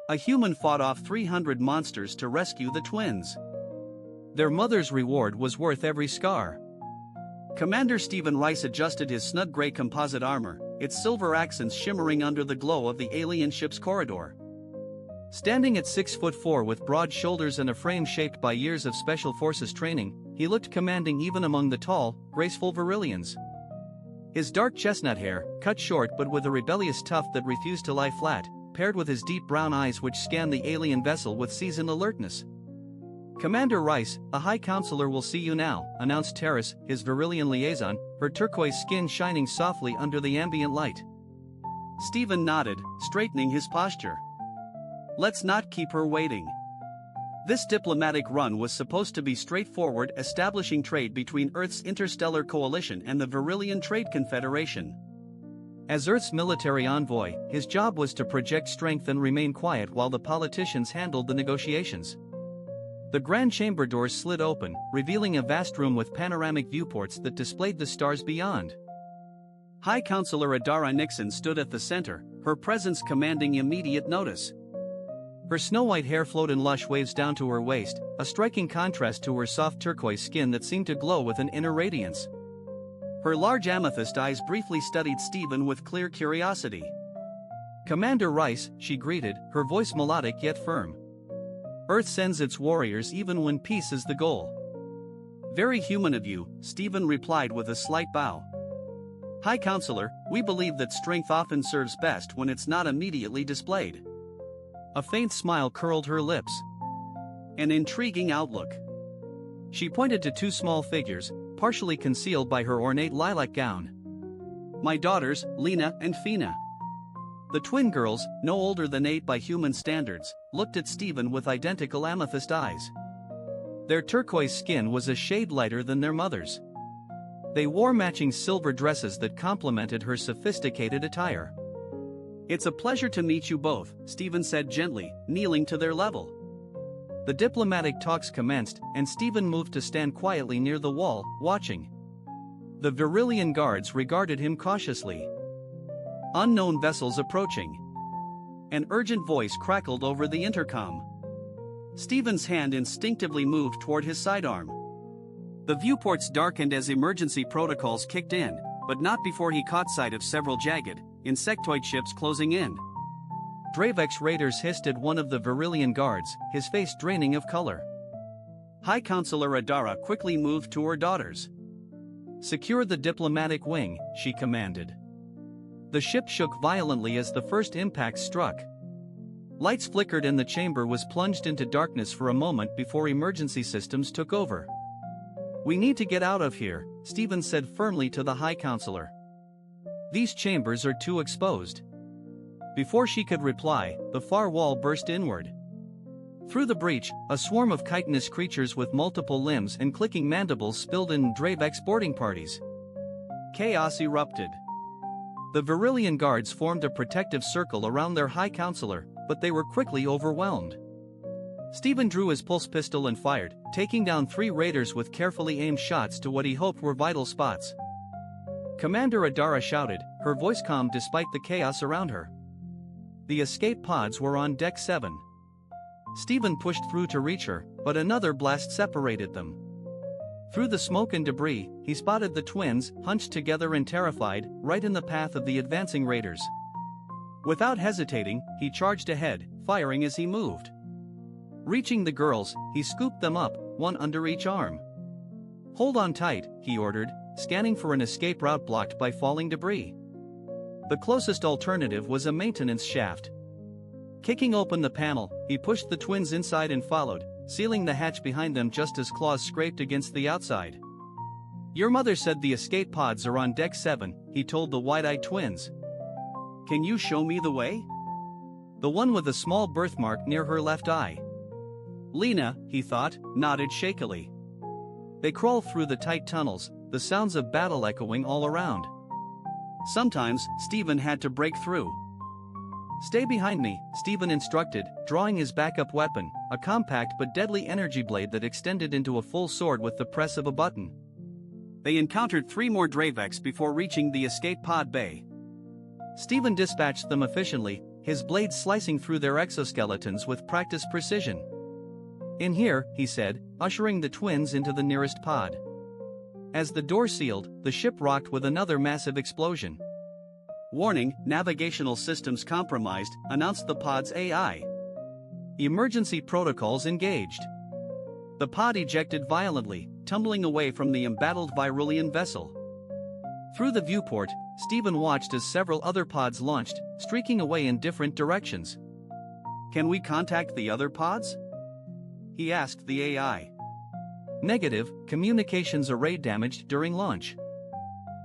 A human fought off 300 monsters to rescue the twins. Their mother's reward was worth every scar. Commander Stephen Rice adjusted his snug gray composite armor, its silver accents shimmering under the glow of the alien ship's corridor. Standing at 6'4" with broad shoulders and a frame shaped by years of special forces training, he looked commanding even among the tall, graceful Virillions. His dark chestnut hair, cut short but with a rebellious tuft that refused to lie flat, paired with his deep brown eyes which scanned the alien vessel with seasoned alertness. "Commander Rice, a High Counselor will see you now," announced Terrace, his Virillion liaison, her turquoise skin shining softly under the ambient light. Stephen nodded, straightening his posture. "Let's not keep her waiting." This diplomatic run was supposed to be straightforward, establishing trade between Earth's interstellar coalition and the Virillion Trade Confederation. As Earth's military envoy, his job was to project strength and remain quiet while the politicians handled the negotiations. The grand chamber doors slid open, revealing a vast room with panoramic viewports that displayed the stars beyond. High Counselor Adara Nixon stood at the center, her presence commanding immediate notice. Her snow-white hair flowed in lush waves down to her waist, a striking contrast to her soft turquoise skin that seemed to glow with an inner radiance. Her large amethyst eyes briefly studied Stephen with clear curiosity. "Commander Rice," she greeted, her voice melodic yet firm. "Earth sends its warriors even when peace is the goal." "Very human of you," Stephen replied with a slight bow. "High Counselor, we believe that strength often serves best when it's not immediately displayed." A faint smile curled her lips. "An intriguing outlook." She pointed to two small figures, partially concealed by her ornate lilac gown. "My daughters, Lena and Fina." The twin girls, no older than 8 by human standards, looked at Stephen with identical amethyst eyes. Their turquoise skin was a shade lighter than their mother's. They wore matching silver dresses that complemented her sophisticated attire. "It's a pleasure to meet you both," Stephen said gently, kneeling to their level. The diplomatic talks commenced, and Stephen moved to stand quietly near the wall, watching. The Virillion guards regarded him cautiously. Unknown vessels approaching. An urgent voice crackled over the intercom. Stephen's hand instinctively moved toward his sidearm. The viewports darkened as emergency protocols kicked in, but not before he caught sight of several jagged, insectoid ships closing in. Dravex raiders hissed at one of the Virillion guards, his face draining of color. High Counselor Adara quickly moved to her daughters. "Secure the diplomatic wing," she commanded. The ship shook violently as the first impact struck. Lights flickered and the chamber was plunged into darkness for a moment before emergency systems took over. "We need to get out of here," Stephen said firmly to the High Counselor. "These chambers are too exposed." Before she could reply, the far wall burst inward. Through the breach, a swarm of chitinous creatures with multiple limbs and clicking mandibles spilled in Dravex boarding parties. Chaos erupted. The Virillion guards formed a protective circle around their High Counselor, but they were quickly overwhelmed. Stephen drew his pulse pistol and fired, taking down 3 raiders with carefully aimed shots to what he hoped were vital spots. Commander Adara shouted, her voice calm despite the chaos around her. The escape pods were on Deck 7. Stephen pushed through to reach her, but another blast separated them. Through the smoke and debris, he spotted the twins, hunched together and terrified, right in the path of the advancing raiders. Without hesitating, he charged ahead, firing as he moved. Reaching the girls, he scooped them up, one under each arm. "Hold on tight," he ordered, scanning for an escape route blocked by falling debris. The closest alternative was a maintenance shaft. Kicking open the panel, he pushed the twins inside and followed, sealing the hatch behind them just as claws scraped against the outside. "Your mother said the escape pods are on Deck 7, he told the wide-eyed twins. "Can you show me the way?" The one with a small birthmark near her left eye. Lena, he thought, nodded shakily. They crawled through the tight tunnels, the sounds of battle echoing all around. Sometimes, Stephen had to break through. "Stay behind me," Stephen instructed, drawing his backup weapon, a compact but deadly energy blade that extended into a full sword with the press of a button. They encountered 3 more Dravex before reaching the escape pod bay. Stephen dispatched them efficiently, his blade slicing through their exoskeletons with practiced precision. "In here," he said, ushering the twins into the nearest pod. As the door sealed, the ship rocked with another massive explosion. "Warning, navigational systems compromised," announced the pod's AI. "Emergency protocols engaged." The pod ejected violently, tumbling away from the embattled Virillion vessel. Through the viewport, Stephen watched as several other pods launched, streaking away in different directions. "Can we contact the other pods?" he asked the AI. "Negative, communications array damaged during launch."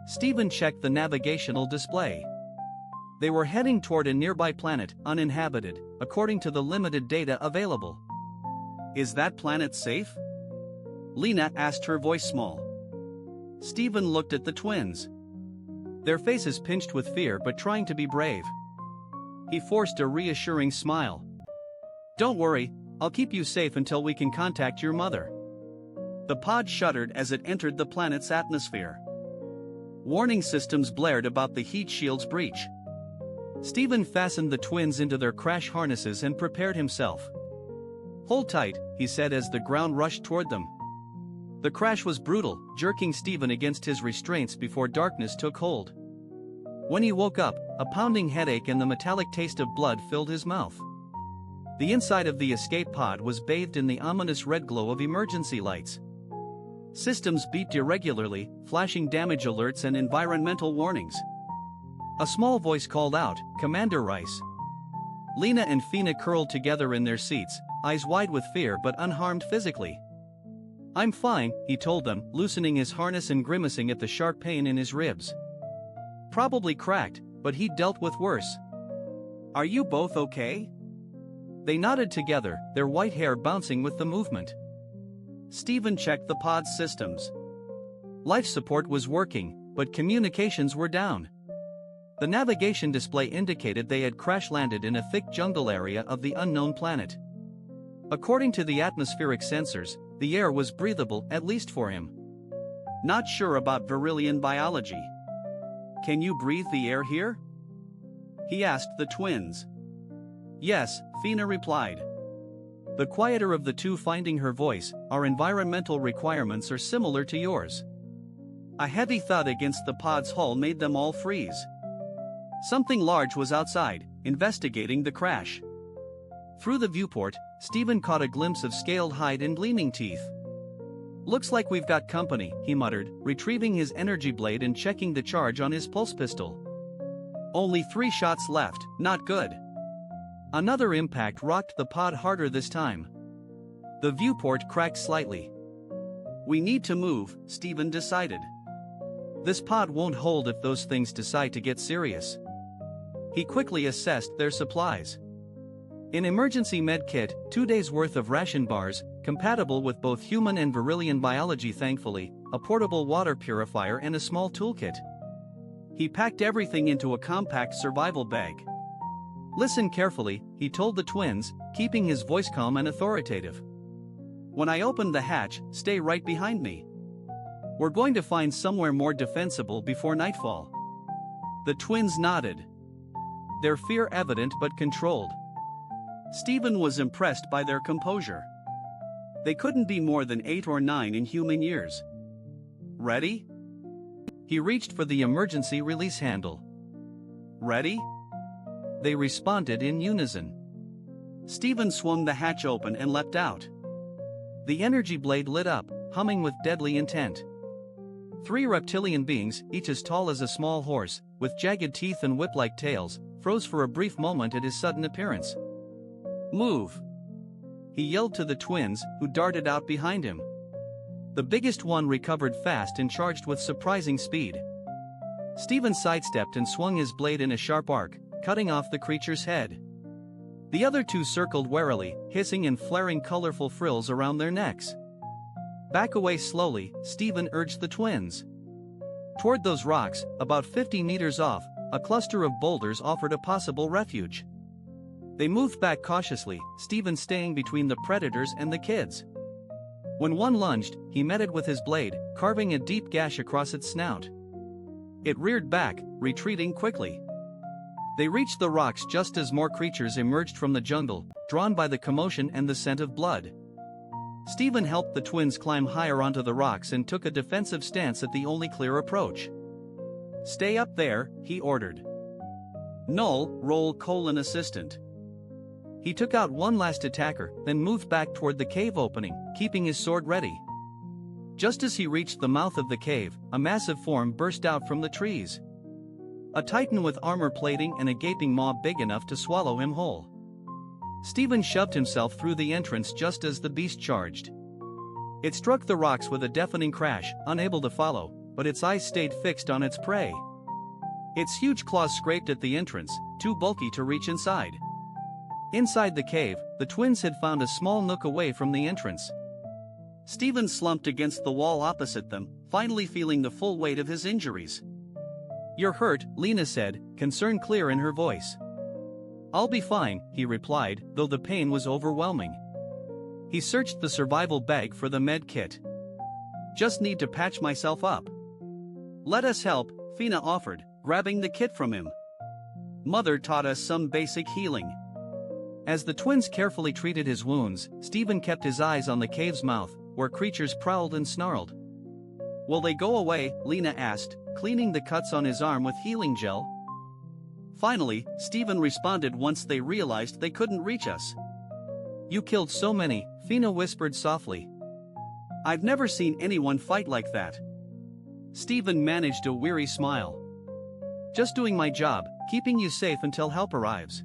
Stephen checked the navigational display. They were heading toward a nearby planet, uninhabited, according to the limited data available. "Is that planet safe?" Lena asked, her voice small. Stephen looked at the twins. Their faces pinched with fear but trying to be brave. He forced a reassuring smile. "Don't worry, I'll keep you safe until we can contact your mother." The pod shuddered as it entered the planet's atmosphere. Warning systems blared about the heat shield's breach. Stephen fastened the twins into their crash harnesses and prepared himself. "Hold tight," he said as the ground rushed toward them. The crash was brutal, jerking Stephen against his restraints before darkness took hold. When he woke up, a pounding headache and the metallic taste of blood filled his mouth. The inside of the escape pod was bathed in the ominous red glow of emergency lights. Systems beeped irregularly, flashing damage alerts and environmental warnings. A small voice called out, "Commander Rice." Lena and Fina curled together in their seats, eyes wide with fear but unharmed physically. "I'm fine," he told them, loosening his harness and grimacing at the sharp pain in his ribs. "Probably cracked, but he dealt with worse." "Are you both okay?" They nodded together, their white hair bouncing with the movement. Stephen checked the pod's systems. Life support was working, but communications were down. The navigation display indicated they had crash-landed in a thick jungle area of the unknown planet. According to the atmospheric sensors, the air was breathable, at least for him. "Not sure about Virillion biology. Can you breathe the air here?" he asked the twins. "Yes," Fina replied. The quieter of the two finding her voice, "Our environmental requirements are similar to yours." A heavy thud against the pod's hull made them all freeze. Something large was outside, investigating the crash. Through the viewport, Stephen caught a glimpse of scaled hide and gleaming teeth. "Looks like we've got company," he muttered, retrieving his energy blade and checking the charge on his pulse pistol. "Only 3 shots left, not good." Another impact rocked the pod harder this time. The viewport cracked slightly. "We need to move," Stephen decided. "This pod won't hold if those things decide to get serious." He quickly assessed their supplies. An emergency med kit, 2 days' worth of ration bars, compatible with both human and Virillion biology thankfully, a portable water purifier and a small toolkit. He packed everything into a compact survival bag. "Listen carefully," he told the twins, keeping his voice calm and authoritative. "When I open the hatch, stay right behind me. We're going to find somewhere more defensible before nightfall." The twins nodded. Their fear evident but controlled. Stephen was impressed by their composure. They couldn't be more than 8 or 9 in human years. "Ready?" He reached for the emergency release handle. "Ready?" They responded in unison. Stephen swung the hatch open and leapt out. The energy blade lit up, humming with deadly intent. 3 reptilian beings, each as tall as a small horse, with jagged teeth and whip-like tails, froze for a brief moment at his sudden appearance. "Move!" he yelled to the twins, who darted out behind him. The biggest one recovered fast and charged with surprising speed. Stephen sidestepped and swung his blade in a sharp arc, cutting off the creature's head. The other 2 circled warily, hissing and flaring colorful frills around their necks. "Back away slowly," Stephen urged the twins. Toward those rocks, about 50 meters off, a cluster of boulders offered a possible refuge. They moved back cautiously, Stephen staying between the predators and the kids. When one lunged, he met it with his blade, carving a deep gash across its snout. It reared back, retreating quickly. They reached the rocks just as more creatures emerged from the jungle, drawn by the commotion and the scent of blood. Stephen helped the twins climb higher onto the rocks and took a defensive stance at the only clear approach. "Stay up there," he ordered. Null, roll : assistant. He took out one last attacker, then moved back toward the cave opening, keeping his sword ready. Just as he reached the mouth of the cave, a massive form burst out from the trees. A titan with armor plating and a gaping maw big enough to swallow him whole. Stephen shoved himself through the entrance just as the beast charged. It struck the rocks with a deafening crash, unable to follow, but its eyes stayed fixed on its prey. Its huge claws scraped at the entrance, too bulky to reach inside. Inside the cave, the twins had found a small nook away from the entrance. Stephen slumped against the wall opposite them, finally feeling the full weight of his injuries. "You're hurt," Lena said, concern clear in her voice. "I'll be fine," he replied, though the pain was overwhelming. He searched the survival bag for the med kit. "Just need to patch myself up." "Let us help," Fina offered, grabbing the kit from him. "Mother taught us some basic healing." As the twins carefully treated his wounds, Stephen kept his eyes on the cave's mouth, where creatures prowled and snarled. "Will they go away?" Lena asked, cleaning the cuts on his arm with healing gel. Finally, Stephen responded once they realized they couldn't reach us. "You killed so many," Fina whispered softly. "I've never seen anyone fight like that." Stephen managed a weary smile. "Just doing my job, keeping you safe until help arrives."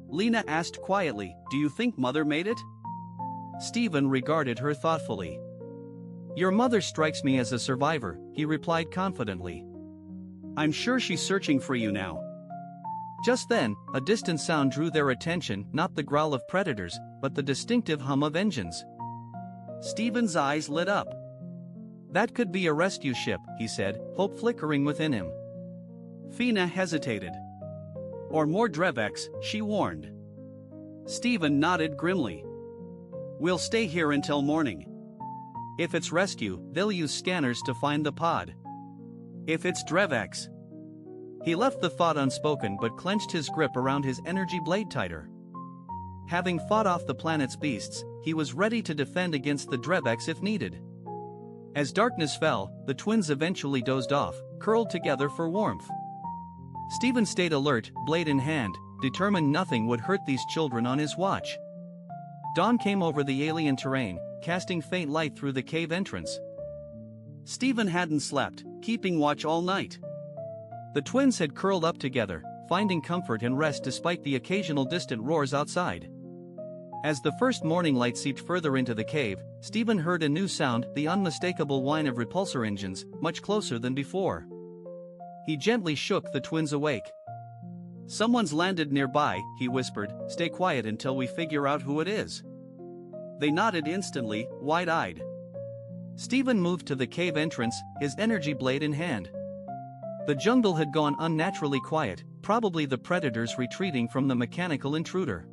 Lena asked quietly, "Do you think Mother made it?" Stephen regarded her thoughtfully. "Your mother strikes me as a survivor," he replied confidently. "I'm sure she's searching for you now." Just then, a distant sound drew their attention, not the growl of predators, but the distinctive hum of engines. Stephen's eyes lit up. "That could be a rescue ship," he said, hope flickering within him. Fina hesitated. "Or more Drevex," she warned. Stephen nodded grimly. "We'll stay here until morning. If it's rescue, they'll use scanners to find the pod. If it's Drevex..." He left the thought unspoken but clenched his grip around his energy blade tighter. Having fought off the planet's beasts, he was ready to defend against the Drevex if needed. As darkness fell, the twins eventually dozed off, curled together for warmth. Stephen stayed alert, blade in hand, determined nothing would hurt these children on his watch. Dawn came over the alien terrain, casting faint light through the cave entrance. Stephen hadn't slept, keeping watch all night. The twins had curled up together, finding comfort and rest despite the occasional distant roars outside. As the first morning light seeped further into the cave, Stephen heard a new sound, the unmistakable whine of repulsor engines, much closer than before. He gently shook the twins awake. "Someone's landed nearby," he whispered, "stay quiet until we figure out who it is." They nodded instantly, wide-eyed. Stephen moved to the cave entrance, his energy blade in hand. The jungle had gone unnaturally quiet, probably the predators retreating from the mechanical intruder.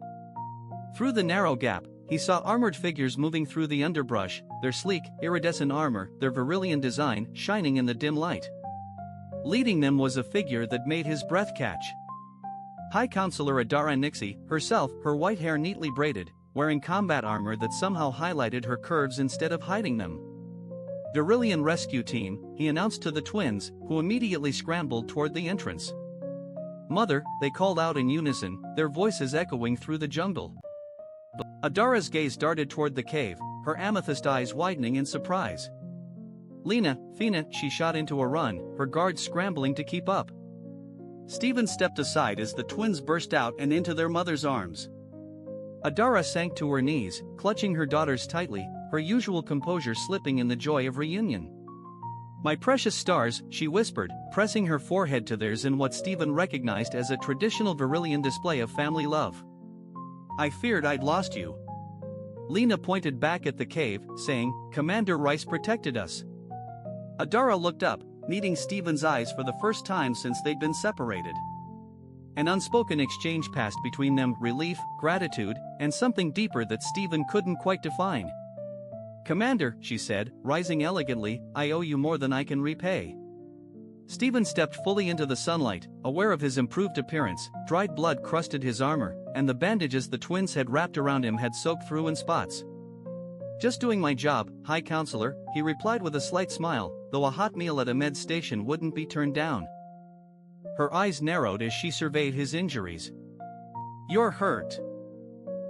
Through the narrow gap, he saw armored figures moving through the underbrush, their sleek, iridescent armor, their Virillion design, shining in the dim light. Leading them was a figure that made his breath catch. High Counselor Adara Nixie, herself, her white hair neatly braided, wearing combat armor that somehow highlighted her curves instead of hiding them. "Virillion Rescue Team," he announced to the twins, who immediately scrambled toward the entrance. "Mother," they called out in unison, their voices echoing through the jungle. Adara's gaze darted toward the cave, her amethyst eyes widening in surprise. "Lena, Fina," she shot into a run, her guards scrambling to keep up. Stephen stepped aside as the twins burst out and into their mother's arms. Adara sank to her knees, clutching her daughters tightly, her usual composure slipping in the joy of reunion. "My precious stars," she whispered, pressing her forehead to theirs in what Stephen recognized as a traditional Virillion display of family love. "I feared I'd lost you." Lena pointed back at the cave, saying, "Commander Rice protected us." Adara looked up, meeting Stephen's eyes for the first time since they'd been separated. An unspoken exchange passed between them, relief, gratitude, and something deeper that Stephen couldn't quite define. "Commander," she said, rising elegantly, "I owe you more than I can repay." Stephen stepped fully into the sunlight, aware of his improved appearance. Dried blood crusted his armor, and the bandages the twins had wrapped around him had soaked through in spots. "Just doing my job, High Counselor," he replied with a slight smile, though a hot meal at a med station wouldn't be turned down. Her eyes narrowed as she surveyed his injuries. "You're hurt."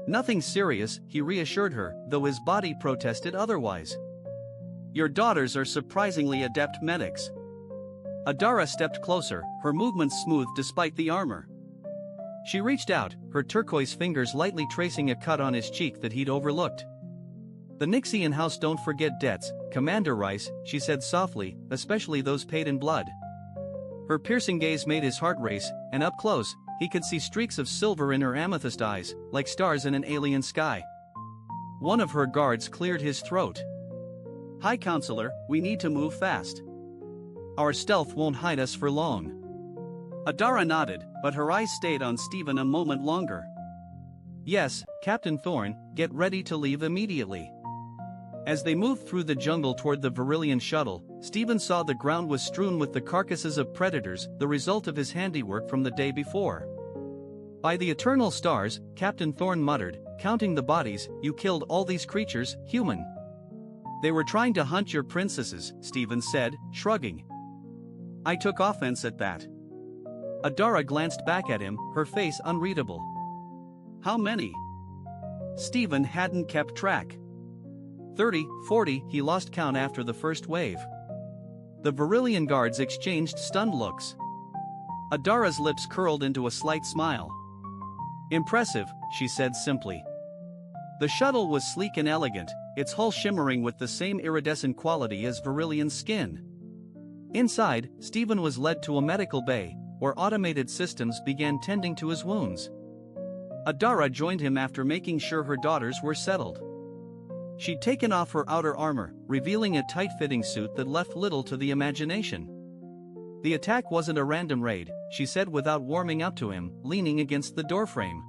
"Nothing serious," he reassured her, though his body protested otherwise. "Your daughters are surprisingly adept medics." Adara stepped closer, her movements smooth despite the armor. She reached out, her turquoise fingers lightly tracing a cut on his cheek that he'd overlooked. "The Nixian house don't forget debts, Commander Rice," she said softly, "especially those paid in blood." Her piercing gaze made his heart race, and up close, he could see streaks of silver in her amethyst eyes, like stars in an alien sky. One of her guards cleared his throat. "High Counselor, we need to move fast. Our stealth won't hide us for long." Adara nodded, but her eyes stayed on Stephen a moment longer. "Yes, Captain Thorne, get ready to leave immediately." As they moved through the jungle toward the Virillion shuttle, Stephen saw the ground was strewn with the carcasses of predators, the result of his handiwork from the day before. "By the eternal stars," Captain Thorne muttered, "counting the bodies, you killed all these creatures, human." "They were trying to hunt your princesses," Stephen said, shrugging. "I took offense at that." Adara glanced back at him, her face unreadable. "How many?" Stephen hadn't kept track. 30, 40, he lost count after the first wave. The Virillion guards exchanged stunned looks. Adara's lips curled into a slight smile. "Impressive," she said simply. The shuttle was sleek and elegant, its hull shimmering with the same iridescent quality as Virillion's skin. Inside, Stephen was led to a medical bay, where automated systems began tending to his wounds. Adara joined him after making sure her daughters were settled. She'd taken off her outer armor, revealing a tight-fitting suit that left little to the imagination. "The attack wasn't a random raid," she said without warming up to him, leaning against the doorframe.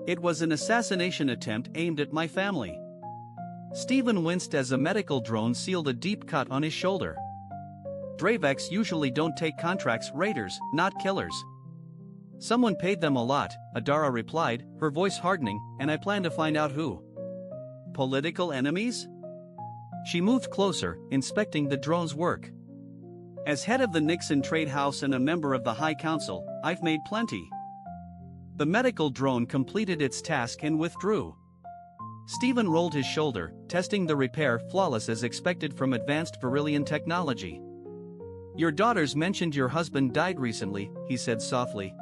"It was an assassination attempt aimed at my family." Stephen winced as a medical drone sealed a deep cut on his shoulder. "Dravex usually don't take contracts, raiders, not killers." "Someone paid them a lot," Adara replied, her voice hardening, "and I plan to find out who." "Political enemies?" She moved closer, inspecting the drone's work. "As head of the Nixon Trade House and a member of the High Council, I've made plenty." The medical drone completed its task and withdrew. Stephen rolled his shoulder, testing the repair flawless as expected from advanced Virillion technology. "Your daughters mentioned your husband died recently," he said softly.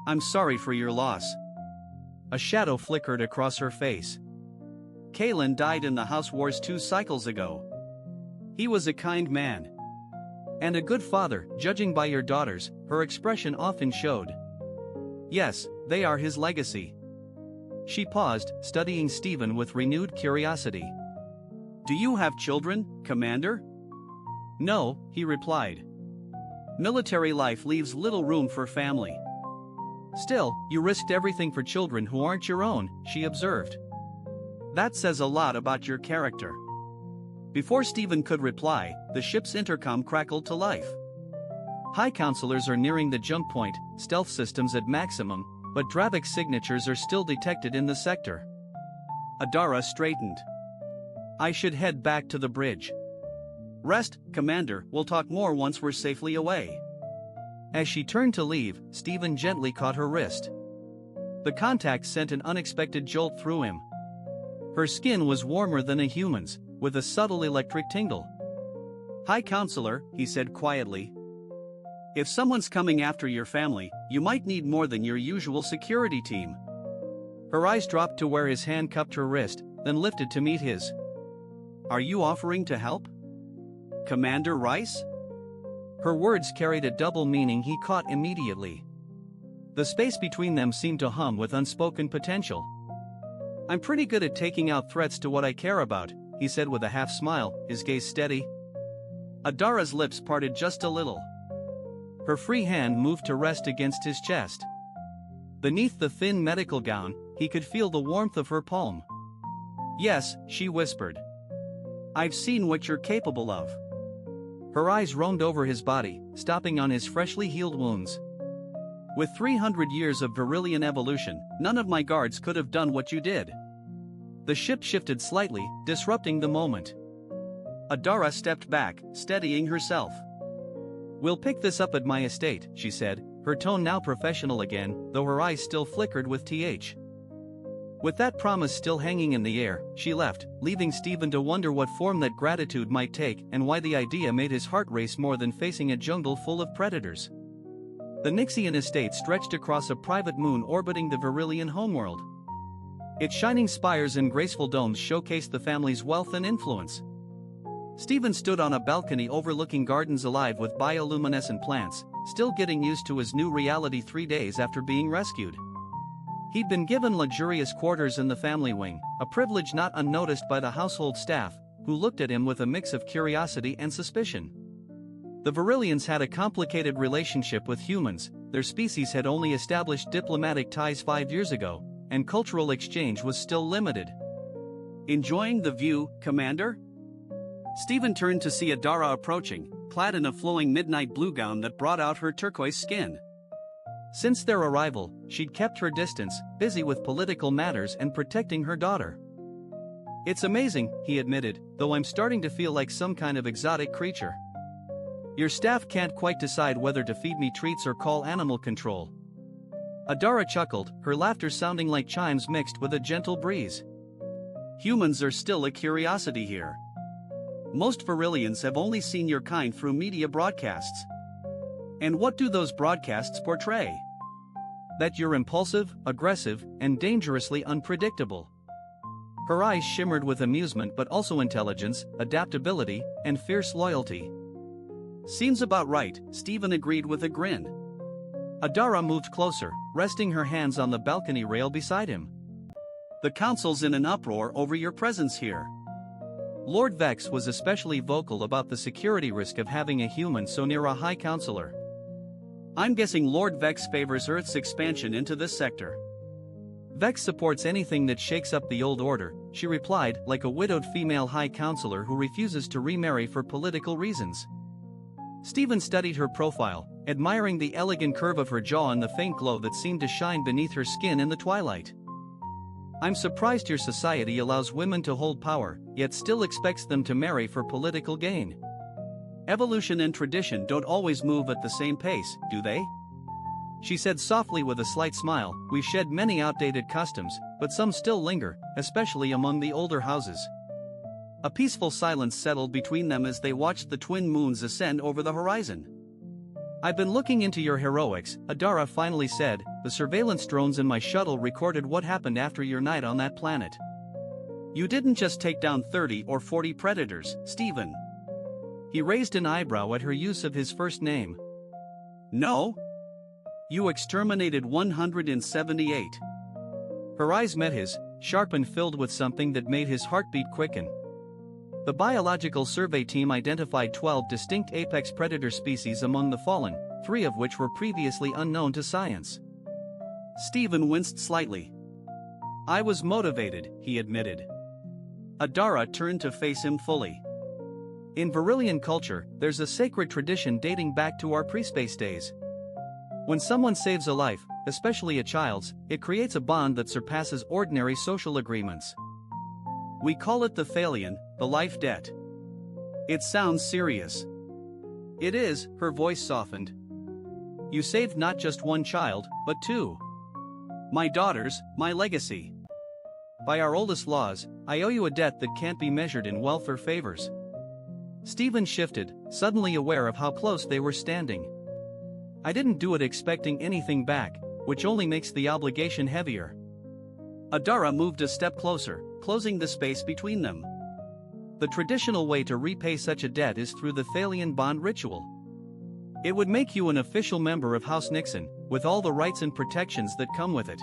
"I'm sorry for your loss." A shadow flickered across her face. "Kalen died in the House Wars 2 cycles ago. He was a kind man. And a good father, judging by your daughters," her expression often showed. "Yes, they are his legacy." She paused, studying Stephen with renewed curiosity. "Do you have children, Commander?" "No," he replied. "Military life leaves little room for family." "Still, you risked everything for children who aren't your own," she observed. "That says a lot about your character." Before Stephen could reply, the ship's intercom crackled to life. "High Counselors are nearing the jump point, stealth systems at maximum, but Dravex signatures are still detected in the sector." Adara straightened. "I should head back to the bridge." "Rest, Commander, we'll talk more once we're safely away." As she turned to leave, Stephen gently caught her wrist. The contact sent an unexpected jolt through him. Her skin was warmer than a human's, with a subtle electric tingle. "High Counselor," he said quietly. "If someone's coming after your family, you might need more than your usual security team." Her eyes dropped to where his hand cupped her wrist, then lifted to meet his. "Are you offering to help, Commander Rice?" Her words carried a double meaning he caught immediately. The space between them seemed to hum with unspoken potential. "I'm pretty good at taking out threats to what I care about," he said with a half smile, his gaze steady. Adara's lips parted just a little. Her free hand moved to rest against his chest. Beneath the thin medical gown, he could feel the warmth of her palm. "Yes," she whispered. "I've seen what you're capable of." Her eyes roamed over his body, stopping on his freshly healed wounds. "With 300 years of Virillion evolution, none of my guards could have done what you did." The ship shifted slightly, disrupting the moment. Adara stepped back, steadying herself. "We'll pick this up at my estate," she said, her tone now professional again, though her eyes still flickered with th. With that promise still hanging in the air, she left, leaving Stephen to wonder what form that gratitude might take and why the idea made his heart race more than facing a jungle full of predators. The Nixian estate stretched across a private moon orbiting the Virillion homeworld. Its shining spires and graceful domes showcased the family's wealth and influence. Stephen stood on a balcony overlooking gardens alive with bioluminescent plants, still getting used to his new reality 3 days after being rescued. He'd been given luxurious quarters in the family wing, a privilege not unnoticed by the household staff, who looked at him with a mix of curiosity and suspicion. The Virillions had a complicated relationship with humans. Their species had only established diplomatic ties 5 years ago, and cultural exchange was still limited. "Enjoying the view, Commander?" Stephen turned to see Adara approaching, clad in a flowing midnight blue gown that brought out her turquoise skin. Since their arrival, she'd kept her distance, busy with political matters and protecting her daughter. "It's amazing," he admitted, "though I'm starting to feel like some kind of exotic creature. Your staff can't quite decide whether to feed me treats or call animal control." Adara chuckled, her laughter sounding like chimes mixed with a gentle breeze. "Humans are still a curiosity here. Most Virillions have only seen your kind through media broadcasts. And what do those broadcasts portray? That you're impulsive, aggressive, and dangerously unpredictable." Her eyes shimmered with amusement but also intelligence, adaptability, and fierce loyalty. "Seems about right," Stephen agreed with a grin. Adara moved closer, resting her hands on the balcony rail beside him. "The council's in an uproar over your presence here. Lord Vex was especially vocal about the security risk of having a human so near a high counselor. I'm guessing Lord Vex favors Earth's expansion into this sector." "Vex supports anything that shakes up the old order," she replied, like a widowed female high counselor who refuses to remarry for political reasons. Stephen studied her profile, admiring the elegant curve of her jaw and the faint glow that seemed to shine beneath her skin in the twilight. "I'm surprised your society allows women to hold power, yet still expects them to marry for political gain. Evolution and tradition don't always move at the same pace, do they?" she said softly with a slight smile. "We've shed many outdated customs, but some still linger, especially among the older houses." A peaceful silence settled between them as they watched the twin moons ascend over the horizon. "I've been looking into your heroics," Adara finally said. "The surveillance drones in my shuttle recorded what happened after your night on that planet. You didn't just take down 30 or 40 predators, Stephen." He raised an eyebrow at her use of his first name. "No. You exterminated 178. Her eyes met his, sharp and filled with something that made his heartbeat quicken. "The biological survey team identified 12 distinct apex predator species among the fallen, 3 of which were previously unknown to science." Stephen winced slightly. "I was motivated," he admitted. Adara turned to face him fully. "In Virillion culture, there's a sacred tradition dating back to our pre-space days. When someone saves a life, especially a child's, it creates a bond that surpasses ordinary social agreements. We call it the Thalion, the life debt." "It sounds serious." "It is," her voice softened. "You saved not just one child, but 2. My daughters, my legacy. By our oldest laws, I owe you a debt that can't be measured in wealth or favors." Stephen shifted, suddenly aware of how close they were standing. "I didn't do it expecting anything back, which only makes the obligation heavier." Adara moved a step closer, closing the space between them. "The traditional way to repay such a debt is through the Thalion bond ritual. It would make you an official member of House Nixon, with all the rights and protections that come with it."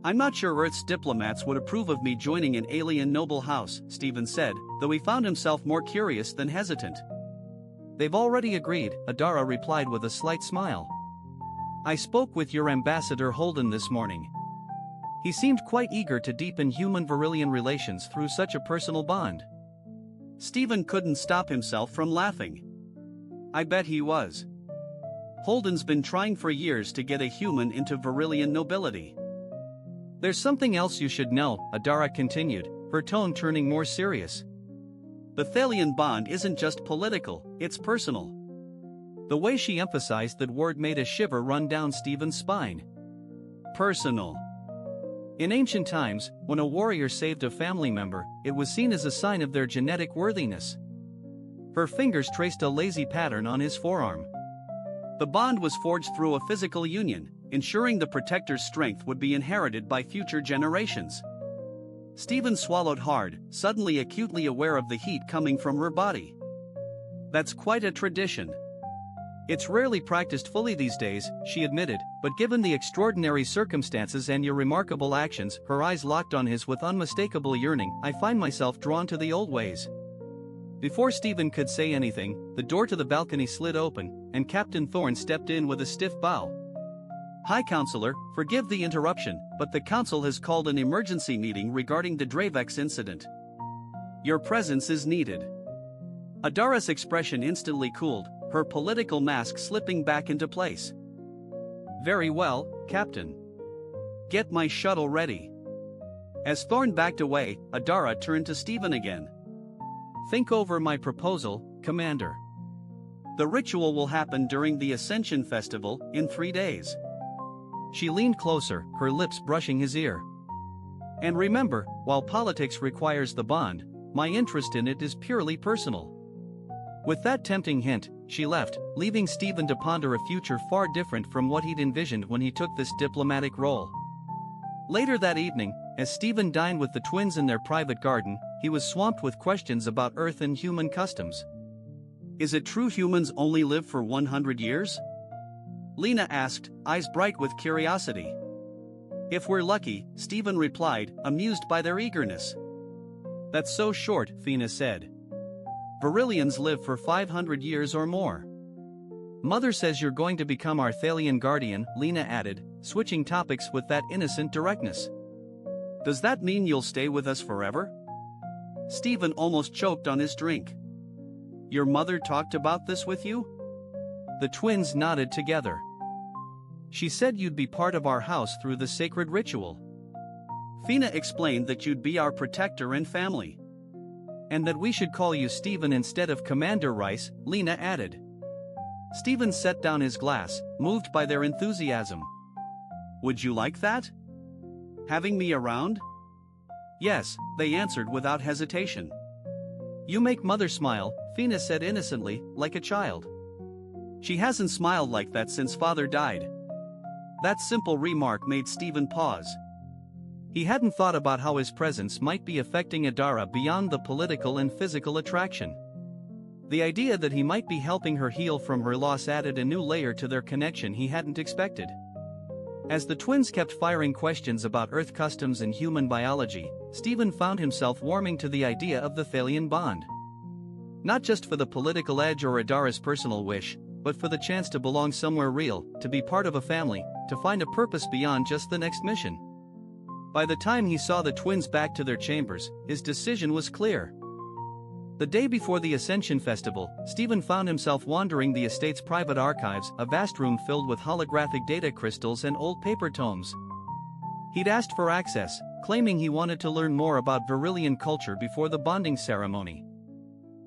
"I'm not sure Earth's diplomats would approve of me joining an alien noble house," Stephen said, though he found himself more curious than hesitant. "They've already agreed," Adara replied with a slight smile. "I spoke with your ambassador Holden this morning. He seemed quite eager to deepen human-Virillion relations through such a personal bond." Stephen couldn't stop himself from laughing. I bet he was. Holden's been trying for years to get a human into Virillion nobility. There's something else you should know, Adara continued, her tone turning more serious. The Thalian bond isn't just political, it's personal. The way she emphasized that word made a shiver run down Stephen's spine. Personal. In ancient times, when a warrior saved a family member, it was seen as a sign of their genetic worthiness. Her fingers traced a lazy pattern on his forearm. The bond was forged through a physical union, ensuring the protector's strength would be inherited by future generations. Stephen swallowed hard, suddenly acutely aware of the heat coming from her body. That's quite a tradition. It's rarely practiced fully these days, she admitted, but given the extraordinary circumstances and your remarkable actions, her eyes locked on his with unmistakable yearning, I find myself drawn to the old ways. Before Stephen could say anything, the door to the balcony slid open, and Captain Thorne stepped in with a stiff bow. High Counselor, forgive the interruption, but the Council has called an emergency meeting regarding the Dravex incident. Your presence is needed. Adara's expression instantly cooled, her political mask slipping back into place. Very well, Captain. Get my shuttle ready. As Thorne backed away, Adara turned to Stephen again. Think over my proposal, Commander. The ritual will happen during the Ascension Festival, in 3 days. She leaned closer, her lips brushing his ear. And remember, while politics requires the bond, my interest in it is purely personal. With that tempting hint, she left, leaving Stephen to ponder a future far different from what he'd envisioned when he took this diplomatic role. Later that evening, as Stephen dined with the twins in their private garden, he was swamped with questions about Earth and human customs. Is it true humans only live for 100 years? Lena asked, eyes bright with curiosity. If we're lucky, Stephen replied, amused by their eagerness. That's so short, Fina said. Virillions live for 500 years or more. Mother says you're going to become our Thalian guardian, Lena added, switching topics with that innocent directness. Does that mean you'll stay with us forever? Stephen almost choked on his drink. Your mother talked about this with you? The twins nodded together. She said you'd be part of our house through the sacred ritual. Fina explained that you'd be our protector and family. And that we should call you Stephen instead of Commander Rice, Lena added. Stephen set down his glass, moved by their enthusiasm. Would you like that? Having me around? Yes, they answered without hesitation. You make Mother smile, Fina said innocently, like a child. She hasn't smiled like that since Father died. That simple remark made Stephen pause. He hadn't thought about how his presence might be affecting Adara beyond the political and physical attraction. The idea that he might be helping her heal from her loss added a new layer to their connection he hadn't expected. As the twins kept firing questions about Earth customs and human biology, Stephen found himself warming to the idea of the Thalian bond. Not just for the political edge or Adara's personal wish, but for the chance to belong somewhere real, to be part of a family, to find a purpose beyond just the next mission. By the time he saw the twins back to their chambers, his decision was clear. The day before the Ascension Festival, Stephen found himself wandering the estate's private archives, a vast room filled with holographic data crystals and old paper tomes. He'd asked for access, claiming he wanted to learn more about Virillion culture before the bonding ceremony.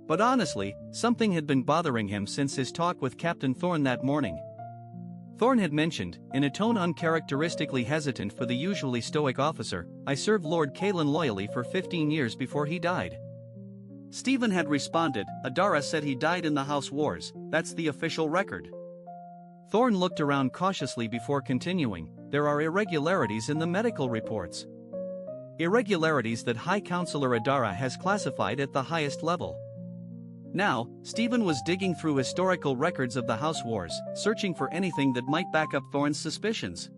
But honestly, something had been bothering him since his talk with Captain Thorne that morning. Thorne had mentioned, in a tone uncharacteristically hesitant for the usually stoic officer, I served Lord Kalen loyally for 15 years before he died. Stephen had responded, Adara said he died in the House Wars, that's the official record. Thorne looked around cautiously before continuing, there are irregularities in the medical reports. Irregularities that High Counselor Adara has classified at the highest level. Now, Stephen was digging through historical records of the House Wars, searching for anything that might back up Thorne's suspicions.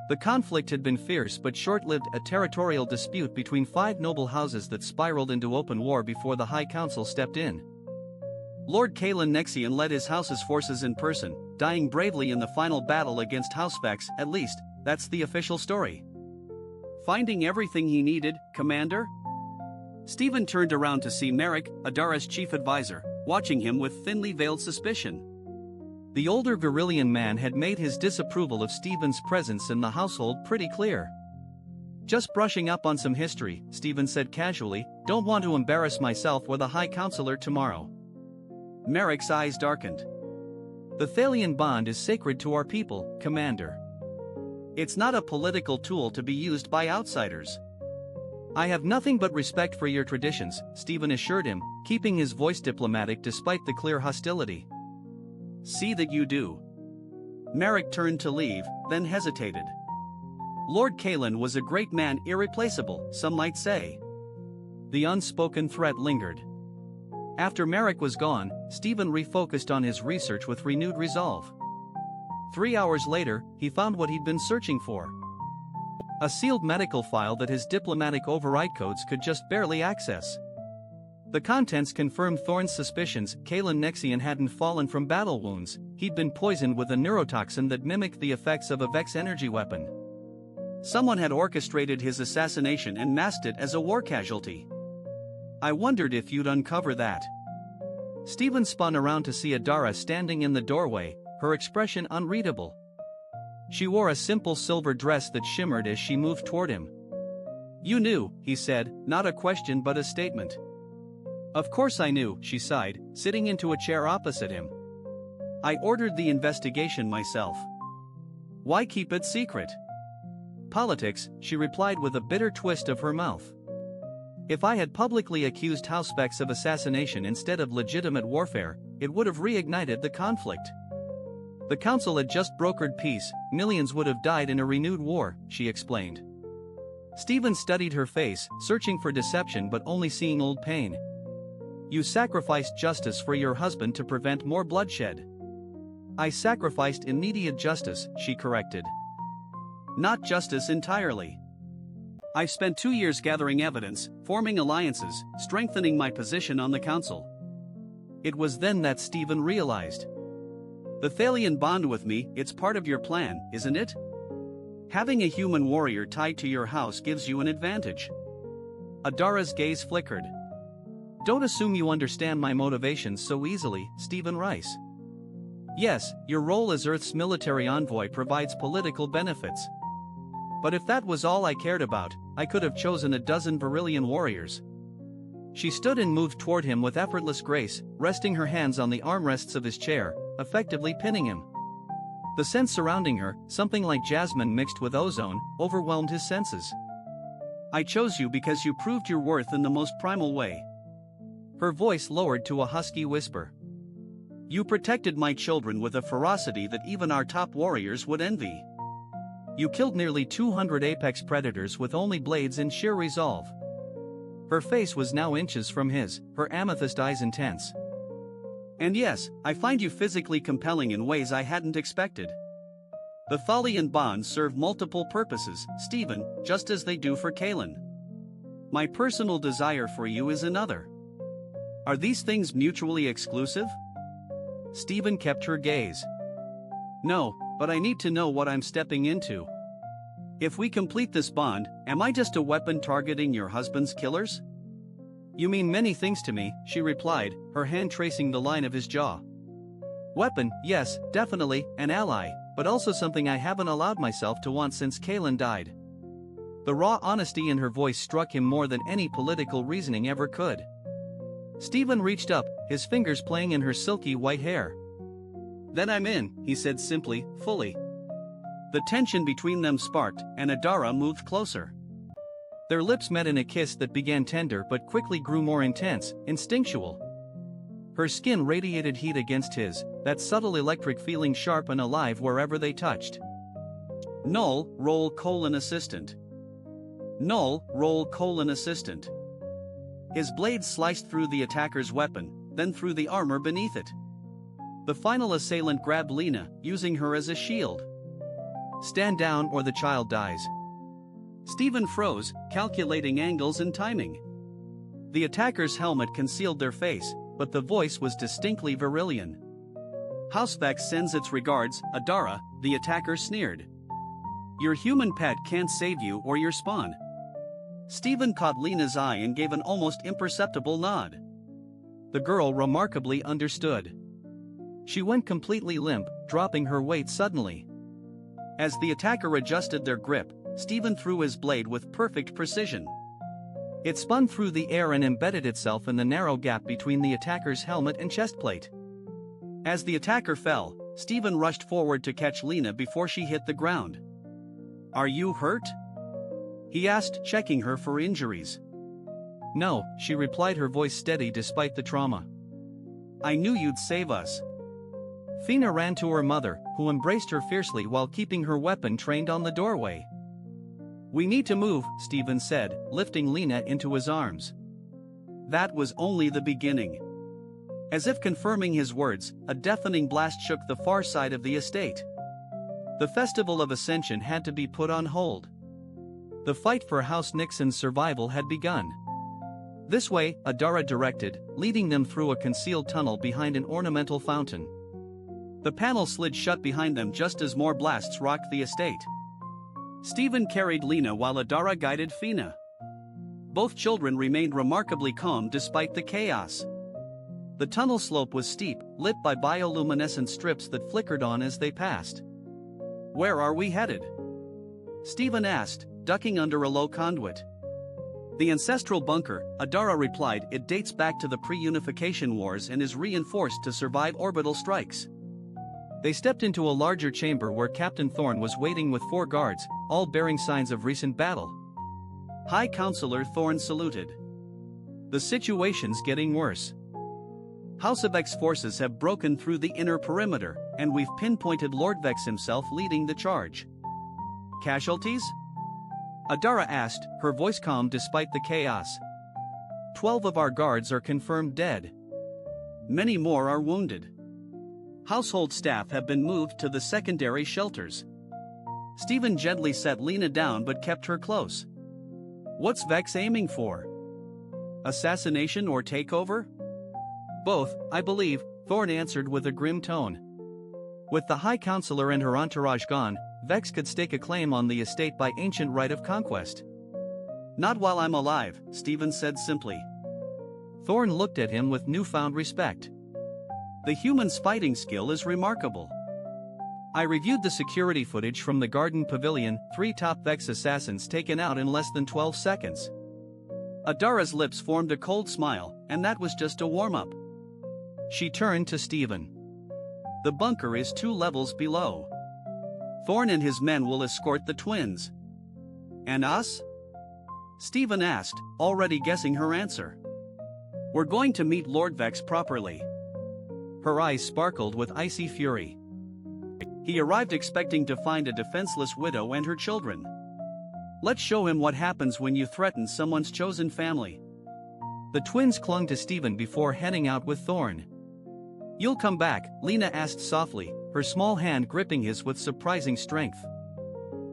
The conflict had been fierce but short-lived, a territorial dispute between 5 noble houses that spiraled into open war before the High Council stepped in. Lord Kalen Nexian led his house's forces in person, dying bravely in the final battle against Housefax, at least, that's the official story. Finding everything he needed, Commander? Stephen turned around to see Merrick, Adara's chief advisor, watching him with thinly veiled suspicion. The older Virillion man had made his disapproval of Stephen's presence in the household pretty clear. "Just brushing up on some history," Stephen said casually, "don't want to embarrass myself with a High Counselor tomorrow." Merrick's eyes darkened. "The Thalian bond is sacred to our people, Commander. It's not a political tool to be used by outsiders." "I have nothing but respect for your traditions," Stephen assured him, keeping his voice diplomatic despite the clear hostility. "See that you do." Merrick turned to leave, then hesitated. Lord Kalen was a great man, irreplaceable, some might say. The unspoken threat lingered. After Merrick was gone, Stephen refocused on his research with renewed resolve. 3 hours later, he found what he'd been searching for. A sealed medical file that his diplomatic override codes could just barely access. The contents confirmed Thorne's suspicions. Kalen Nexian hadn't fallen from battle wounds, he'd been poisoned with a neurotoxin that mimicked the effects of a Vex energy weapon. Someone had orchestrated his assassination and masked it as a war casualty. "I wondered if you'd uncover that." Stephen spun around to see Adara standing in the doorway, her expression unreadable. She wore a simple silver dress that shimmered as she moved toward him. "You knew," he said, not a question but a statement. "Of course I knew," she sighed, sitting into a chair opposite him. "I ordered the investigation myself. Why keep it secret?" "Politics," she replied with a bitter twist of her mouth. "If I had publicly accused Housebecks of assassination instead of legitimate warfare, it would have reignited the conflict. The council had just brokered peace, millions would have died in a renewed war," she explained. Stephen studied her face, searching for deception but only seeing old pain. "You sacrificed justice for your husband to prevent more bloodshed." "I sacrificed immediate justice," she corrected. "Not justice entirely. I've spent 2 years gathering evidence, forming alliances, strengthening my position on the council." It was then that Stephen realized. "The Thalian bond with me, it's part of your plan, isn't it? Having a human warrior tied to your house gives you an advantage." Adara's gaze flickered. "Don't assume you understand my motivations so easily, Stephen Rice. Yes, your role as Earth's military envoy provides political benefits. But if that was all I cared about, I could have chosen a dozen Virillion warriors." She stood and moved toward him with effortless grace, resting her hands on the armrests of his chair, effectively pinning him. The scent surrounding her, something like jasmine mixed with ozone, overwhelmed his senses. "I chose you because you proved your worth in the most primal way." Her voice lowered to a husky whisper. "You protected my children with a ferocity that even our top warriors would envy. You killed nearly 200 apex predators with only blades in sheer resolve." Her face was now inches from his, her amethyst eyes intense. "And yes, I find you physically compelling in ways I hadn't expected. The Thalian bonds serve multiple purposes, Stephen, just as they do for Kalen. My personal desire for you is another. Are these things mutually exclusive?" Stephen kept her gaze. "No, but I need to know what I'm stepping into. If we complete this bond, am I just a weapon targeting your husband's killers?" "You mean many things to me," she replied, her hand tracing the line of his jaw. "Weapon, yes, definitely, an ally, but also something I haven't allowed myself to want since Kalen died." The raw honesty in her voice struck him more than any political reasoning ever could. Stephen reached up, his fingers playing in her silky white hair. "Then I'm in," he said simply, fully. The tension between them sparked, and Adara moved closer. Their lips met in a kiss that began tender but quickly grew more intense, instinctual. Her skin radiated heat against his, that subtle electric feeling sharp and alive wherever they touched. Null, roll :assistant. Null, roll :assistant. His blade sliced through the attacker's weapon, then through the armor beneath it. The final assailant grabbed Lena, using her as a shield. "Stand down or the child dies." Stephen froze, calculating angles and timing. The attacker's helmet concealed their face, but the voice was distinctly Virillion. "Housevex sends its regards, Adara," the attacker sneered. "Your human pet can't save you or your spawn." Stephen caught Lena's eye and gave an almost imperceptible nod. The girl remarkably understood. She went completely limp, dropping her weight suddenly. As the attacker adjusted their grip, Stephen threw his blade with perfect precision. It spun through the air and embedded itself in the narrow gap between the attacker's helmet and chestplate. As the attacker fell, Stephen rushed forward to catch Lena before she hit the ground. "Are you hurt?" he asked, checking her for injuries. "No," she replied, her voice steady despite the trauma. "I knew you'd save us." Fina ran to her mother, who embraced her fiercely while keeping her weapon trained on the doorway. "We need to move," Stephen said, lifting Lena into his arms. That was only the beginning. As if confirming his words, a deafening blast shook the far side of the estate. The Festival of Ascension had to be put on hold. The fight for House Nixon's survival had begun. "This way," Adara directed, leading them through a concealed tunnel behind an ornamental fountain. The panel slid shut behind them just as more blasts rocked the estate. Stephen carried Lena while Adara guided Fina. Both children remained remarkably calm despite the chaos. The tunnel slope was steep, lit by bioluminescent strips that flickered on as they passed. "Where are we headed?" Stephen asked, ducking under a low conduit. "The ancestral bunker," Adara replied. "It dates back to the pre-unification wars and is reinforced to survive orbital strikes." They stepped into a larger chamber where Captain Thorne was waiting with 4 guards, all bearing signs of recent battle. High Counselor Thorne saluted. "The situation's getting worse. House of X forces have broken through the inner perimeter, and we've pinpointed Lord Vex himself leading the charge." "Casualties?" Adara asked, her voice calm despite the chaos. 12 of our guards are confirmed dead. Many more are wounded. Household staff have been moved to the secondary shelters." Stephen gently set Lena down but kept her close. "What's Vex aiming for? Assassination or takeover?" "Both, I believe," Thorne answered with a grim tone. With the High Counselor and her entourage gone, Vex could stake a claim on the estate by ancient right of conquest. "Not while I'm alive," Stephen said simply. Thorne looked at him with newfound respect. "The human's fighting skill is remarkable. I reviewed the security footage from the Garden Pavilion, 3 top Vex assassins taken out in less than 12 seconds. Adara's lips formed a cold smile, and that was just a warm-up. She turned to Stephen. "The bunker is 2 levels below. Thorne and his men will escort the twins." "And us?" Stephen asked, already guessing her answer. "We're going to meet Lord Vex properly." Her eyes sparkled with icy fury. "He arrived expecting to find a defenseless widow and her children. Let's show him what happens when you threaten someone's chosen family." The twins clung to Stephen before heading out with Thorne. "You'll come back?" Lena asked softly, her small hand gripping his with surprising strength.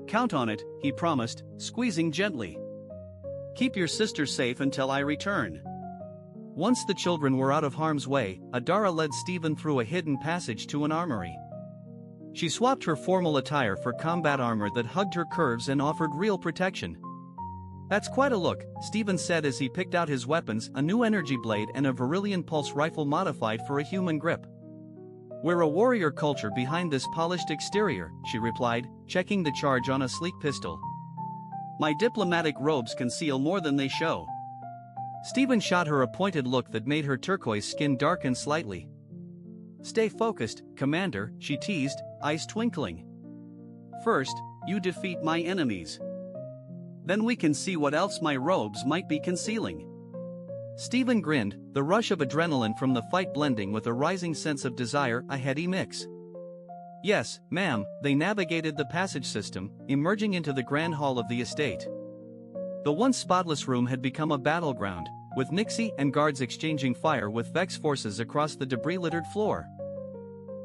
"Count on it," he promised, squeezing gently. "Keep your sister safe until I return." Once the children were out of harm's way, Adara led Stephen through a hidden passage to an armory. She swapped her formal attire for combat armor that hugged her curves and offered real protection. "That's quite a look," Stephen said as he picked out his weapons, a new energy blade and a Virillion pulse rifle modified for a human grip. "We're a warrior culture behind this polished exterior," she replied, checking the charge on a sleek pistol. "My diplomatic robes conceal more than they show." Stephen shot her a pointed look that made her turquoise skin darken slightly. "Stay focused, Commander," she teased, eyes twinkling. "First, you defeat my enemies. Then we can see what else my robes might be concealing." Stephen grinned, the rush of adrenaline from the fight blending with a rising sense of desire, a heady mix. "Yes, ma'am." They navigated the passage system, emerging into the grand hall of the estate. The once spotless room had become a battleground, with Nixie and guards exchanging fire with Vex forces across the debris-littered floor.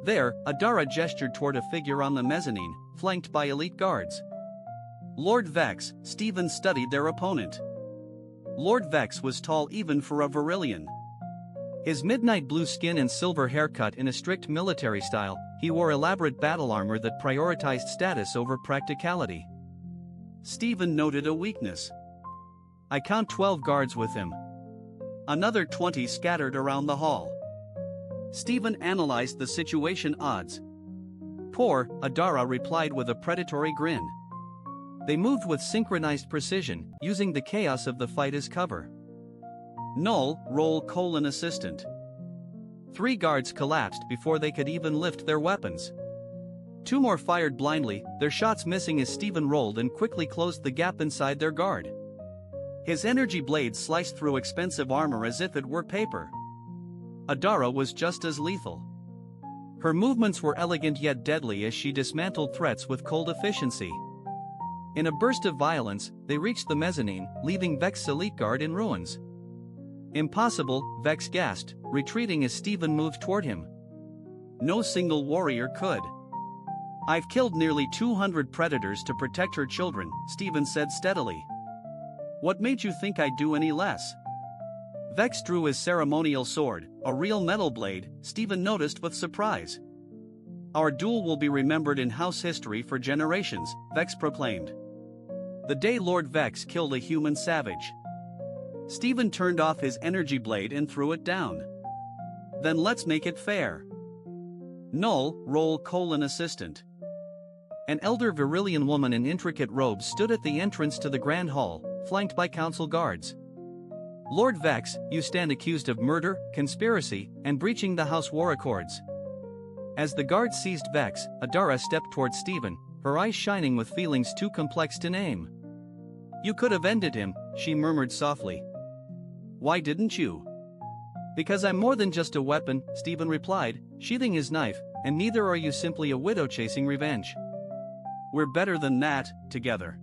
There, Adara gestured toward a figure on the mezzanine, flanked by elite guards. Lord Vex. Stephen studied their opponent. Lord Vex was tall even for a Virillion. His midnight blue skin and silver haircut in a strict military style, he wore elaborate battle armor that prioritized status over practicality. Stephen noted a weakness. "I count 12 guards with him." another 20 scattered around the hall. Stephen analyzed the situation. Odds. Poor, Adara replied with a predatory grin. They moved with synchronized precision, using the chaos of the fight as cover. Null, roll : assistant. 3 guards collapsed before they could even lift their weapons. 2 more fired blindly, their shots missing as Stephen rolled and quickly closed the gap inside their guard. His energy blade sliced through expensive armor as if it were paper. Adara was just as lethal. Her movements were elegant yet deadly as she dismantled threats with cold efficiency. In a burst of violence, they reached the mezzanine, leaving Vex's elite guard in ruins. Impossible, Vex gasped, retreating as Stephen moved toward him. No single warrior could. I've killed nearly 200 predators to protect her children, Stephen said steadily. What made you think I'd do any less? Vex drew his ceremonial sword, a real metal blade, Stephen noticed with surprise. Our duel will be remembered in house history for generations, Vex proclaimed. The day Lord Vex killed a human savage. Stephen turned off his energy blade and threw it down. Then let's make it fair. Null, roll : assistant. An elder Virillion woman in intricate robes stood at the entrance to the Grand Hall, flanked by council guards. Lord Vex, you stand accused of murder, conspiracy, and breaching the House War Accords. As the guards seized Vex, Adara stepped toward Stephen, her eyes shining with feelings too complex to name. You could have ended him, she murmured softly. Why didn't you? Because I'm more than just a weapon, Stephen replied, sheathing his knife, and neither are you simply a widow chasing revenge. We're better than that, together.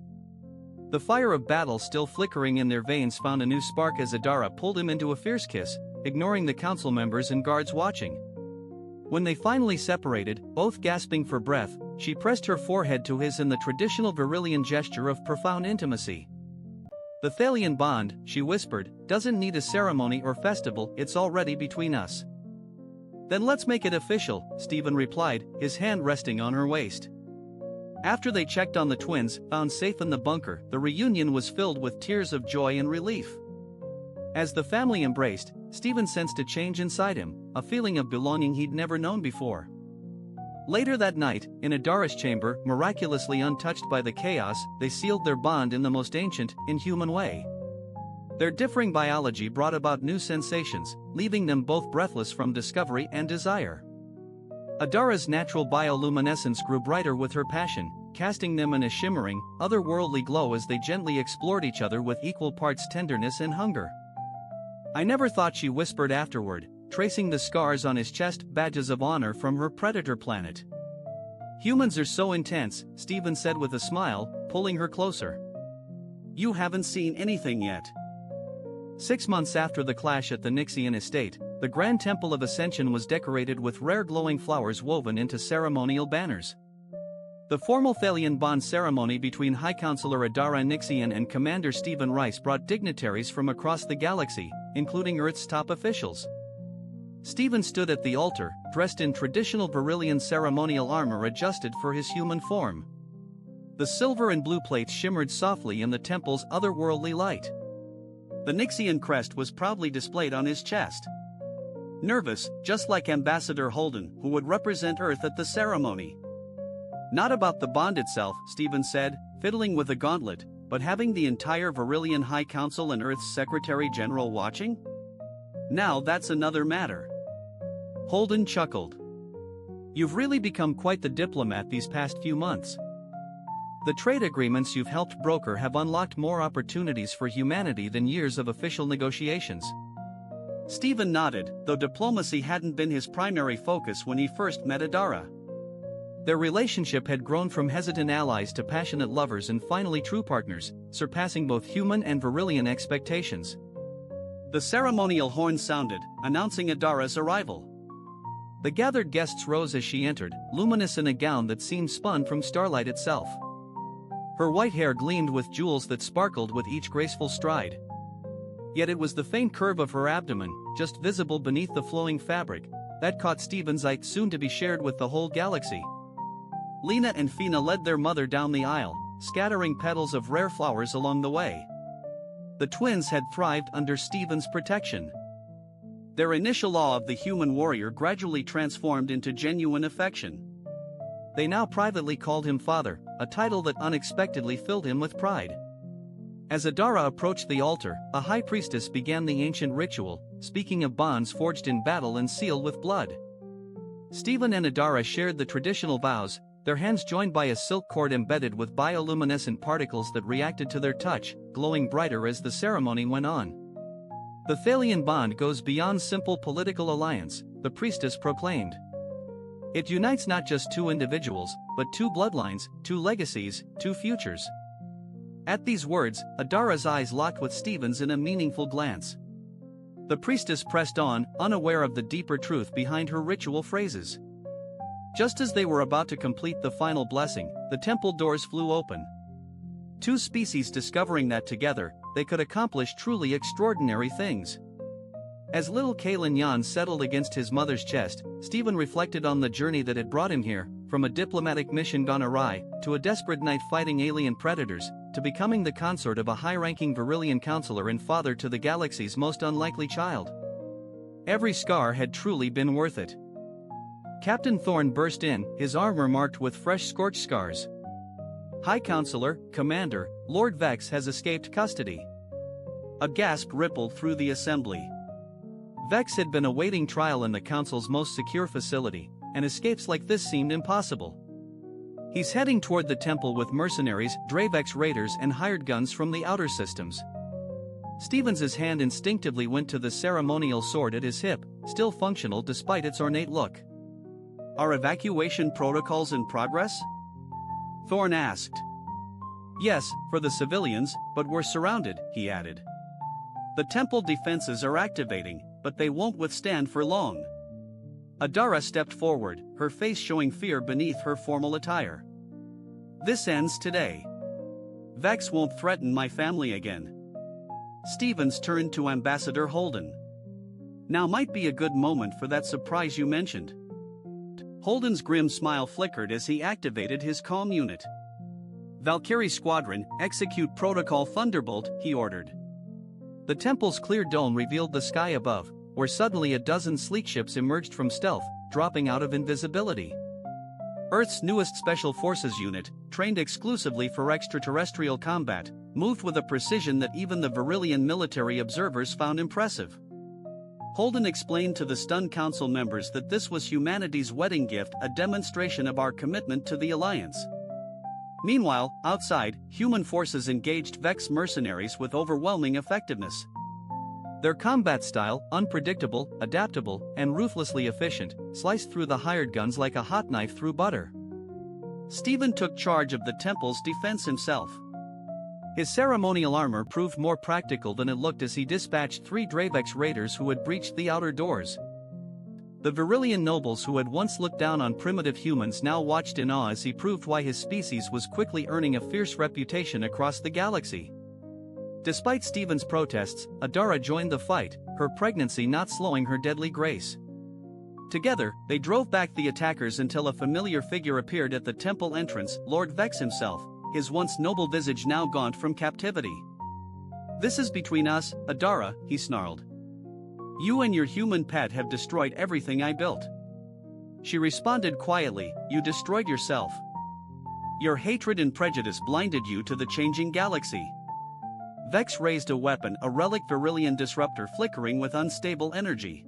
The fire of battle still flickering in their veins found a new spark as Adara pulled him into a fierce kiss, ignoring the council members and guards watching. When they finally separated, both gasping for breath, she pressed her forehead to his in the traditional Virillion gesture of profound intimacy. The Thalian bond, she whispered, doesn't need a ceremony or festival, it's already between us. Then let's make it official, Stephen replied, his hand resting on her waist. After they checked on the twins, found safe in the bunker, the reunion was filled with tears of joy and relief. As the family embraced, Stephen sensed a change inside him, a feeling of belonging he'd never known before. Later that night, in Adara's chamber, miraculously untouched by the chaos, they sealed their bond in the most ancient, inhuman way. Their differing biology brought about new sensations, leaving them both breathless from discovery and desire. Adara's natural bioluminescence grew brighter with her passion, casting them in a shimmering, otherworldly glow as they gently explored each other with equal parts tenderness and hunger. I never thought, she whispered afterward, tracing the scars on his chest, badges of honor from her predator planet. Humans are so intense, Stephen said with a smile, pulling her closer. You haven't seen anything yet. 6 months after the clash at the Nixian estate, the Grand Temple of Ascension was decorated with rare glowing flowers woven into ceremonial banners. The formal Thalian bond ceremony between High Counselor Adara Nixian and Commander Stephen Rice brought dignitaries from across the galaxy, including Earth's top officials. Stephen stood at the altar, dressed in traditional Virillion ceremonial armor adjusted for his human form. The silver and blue plates shimmered softly in the temple's otherworldly light. The Nixian crest was proudly displayed on his chest. Nervous, just like Ambassador Holden, who would represent Earth at the ceremony. Not about the bond itself, Stephen said, fiddling with a gauntlet, but having the entire Virillion High Council and Earth's Secretary General watching? Now that's another matter. Holden chuckled. You've really become quite the diplomat these past few months. The trade agreements you've helped broker have unlocked more opportunities for humanity than years of official negotiations. Stephen nodded, though diplomacy hadn't been his primary focus when he first met Adara. Their relationship had grown from hesitant allies to passionate lovers and finally true partners, surpassing both human and Virillion expectations. The ceremonial horn sounded, announcing Adara's arrival. The gathered guests rose as she entered, luminous in a gown that seemed spun from starlight itself. Her white hair gleamed with jewels that sparkled with each graceful stride. Yet it was the faint curve of her abdomen, just visible beneath the flowing fabric, that caught Stephen's eye, soon to be shared with the whole galaxy. Lena and Fina led their mother down the aisle, scattering petals of rare flowers along the way. The twins had thrived under Stephen's protection. Their initial awe of the human warrior gradually transformed into genuine affection. They now privately called him father, a title that unexpectedly filled him with pride. As Adara approached the altar, a high priestess began the ancient ritual, speaking of bonds forged in battle and sealed with blood. Stephen and Adara shared the traditional vows, their hands joined by a silk cord embedded with bioluminescent particles that reacted to their touch, glowing brighter as the ceremony went on. The Thalian bond goes beyond simple political alliance, the priestess proclaimed. It unites not just two individuals, but two bloodlines, two legacies, two futures. At these words, Adara's eyes locked with Stephen's in a meaningful glance. The priestess pressed on, unaware of the deeper truth behind her ritual phrases. Just as they were about to complete the final blessing, the temple doors flew open. Two species discovering that together, they could accomplish truly extraordinary things. As little Kaelin Yan settled against his mother's chest, Stephen reflected on the journey that had brought him here, from a diplomatic mission gone awry, to a desperate night fighting alien predators, to becoming the consort of a high-ranking Virillion counselor and father to the galaxy's most unlikely child. Every scar had truly been worth it. Captain Thorn burst in, his armor marked with fresh scorch scars. High Counselor, Commander, Lord Vex has escaped custody. A gasp rippled through the assembly. Vex had been awaiting trial in the Council's most secure facility, and escapes like this seemed impossible. He's heading toward the temple with mercenaries, Dravex raiders and hired guns from the outer systems. Stevens's hand instinctively went to the ceremonial sword at his hip, still functional despite its ornate look. Are evacuation protocols in progress? Thorn asked. Yes, for the civilians, but we're surrounded, he added. The temple defenses are activating, but they won't withstand for long. Adara stepped forward, her face showing fear beneath her formal attire. This ends today. Vex won't threaten my family again. Stevens turned to Ambassador Holden. Now might be a good moment for that surprise you mentioned. Holden's grim smile flickered as he activated his comm unit. Valkyrie Squadron, execute Protocol Thunderbolt, he ordered. The temple's clear dome revealed the sky above, where suddenly a dozen sleek ships emerged from stealth, dropping out of invisibility. Earth's newest Special Forces unit, trained exclusively for extraterrestrial combat, moved with a precision that even the Virillion military observers found impressive. Holden explained to the stunned council members that this was humanity's wedding gift, a demonstration of our commitment to the Alliance. Meanwhile, outside, human forces engaged Vex mercenaries with overwhelming effectiveness. Their combat style, unpredictable, adaptable, and ruthlessly efficient, sliced through the hired guns like a hot knife through butter. Stephen took charge of the temple's defense himself. His ceremonial armor proved more practical than it looked as he dispatched 3 Dravex raiders who had breached the outer doors. The Virillion nobles who had once looked down on primitive humans now watched in awe as he proved why his species was quickly earning a fierce reputation across the galaxy. Despite Stephen's protests, Adara joined the fight, her pregnancy not slowing her deadly grace. Together, they drove back the attackers until a familiar figure appeared at the temple entrance, Lord Vex himself, his once noble visage now gaunt from captivity. This is between us, Adara, he snarled. You and your human pet have destroyed everything I built. She responded quietly, you destroyed yourself. Your hatred and prejudice blinded you to the changing galaxy. Vex raised a weapon, a relic Virillion disruptor flickering with unstable energy.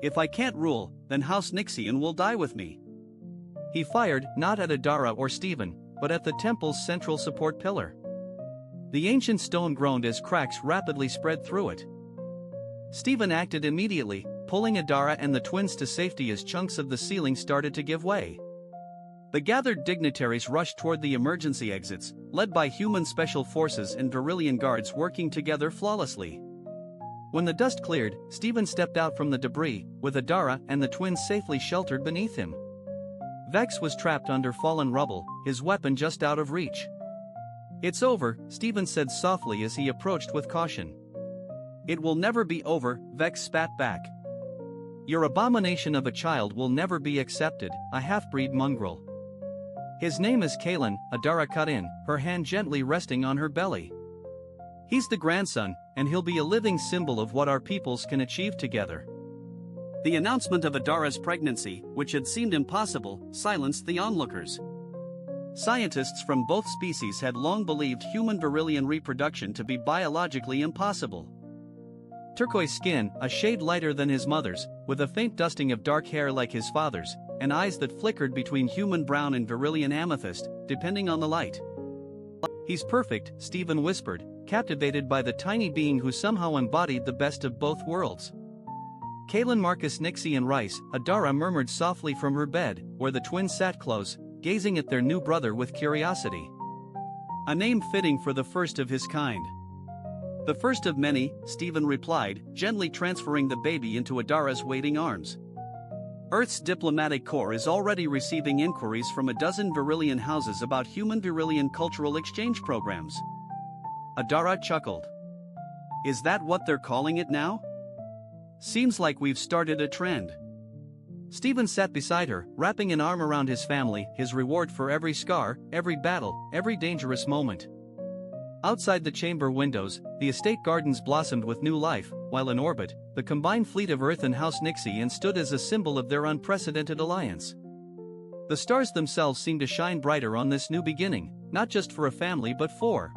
If I can't rule, then House Nixian will die with me. He fired, not at Adara or Stephen, but at the temple's central support pillar. The ancient stone groaned as cracks rapidly spread through it. Stephen acted immediately, pulling Adara and the twins to safety as chunks of the ceiling started to give way. The gathered dignitaries rushed toward the emergency exits, led by human special forces and Virillion guards working together flawlessly. When the dust cleared, Stephen stepped out from the debris, with Adara and the twins safely sheltered beneath him. Vex was trapped under fallen rubble, his weapon just out of reach. It's over, Stephen said softly as he approached with caution. It will never be over, Vex spat back. Your abomination of a child will never be accepted, a half-breed mongrel. His name is Kaelin, Adara cut in, her hand gently resting on her belly. He's the grandson, and he'll be a living symbol of what our peoples can achieve together. The announcement of Adara's pregnancy, which had seemed impossible, silenced the onlookers. Scientists from both species had long believed human Virillion reproduction to be biologically impossible. Turquoise skin, a shade lighter than his mother's, with a faint dusting of dark hair like his father's, and eyes that flickered between human brown and Virillion amethyst, depending on the light. "He's perfect," Stephen whispered, captivated by the tiny being who somehow embodied the best of both worlds. Kalen, Marcus, Nixie and Rice, Adara murmured softly from her bed, where the twins sat close, gazing at their new brother with curiosity. "A name fitting for the first of his kind." "The first of many," Stephen replied, gently transferring the baby into Adara's waiting arms. "Earth's diplomatic corps is already receiving inquiries from a dozen Virillion houses about human Virillion cultural exchange programs." Adara chuckled. "Is that what they're calling it now? Seems like we've started a trend." Stephen sat beside her, wrapping an arm around his family, his reward for every scar, every battle, every dangerous moment. Outside the chamber windows, the estate gardens blossomed with new life, while in orbit, the combined fleet of Earth and House Nixie stood as a symbol of their unprecedented alliance. The stars themselves seemed to shine brighter on this new beginning, not just for a family but for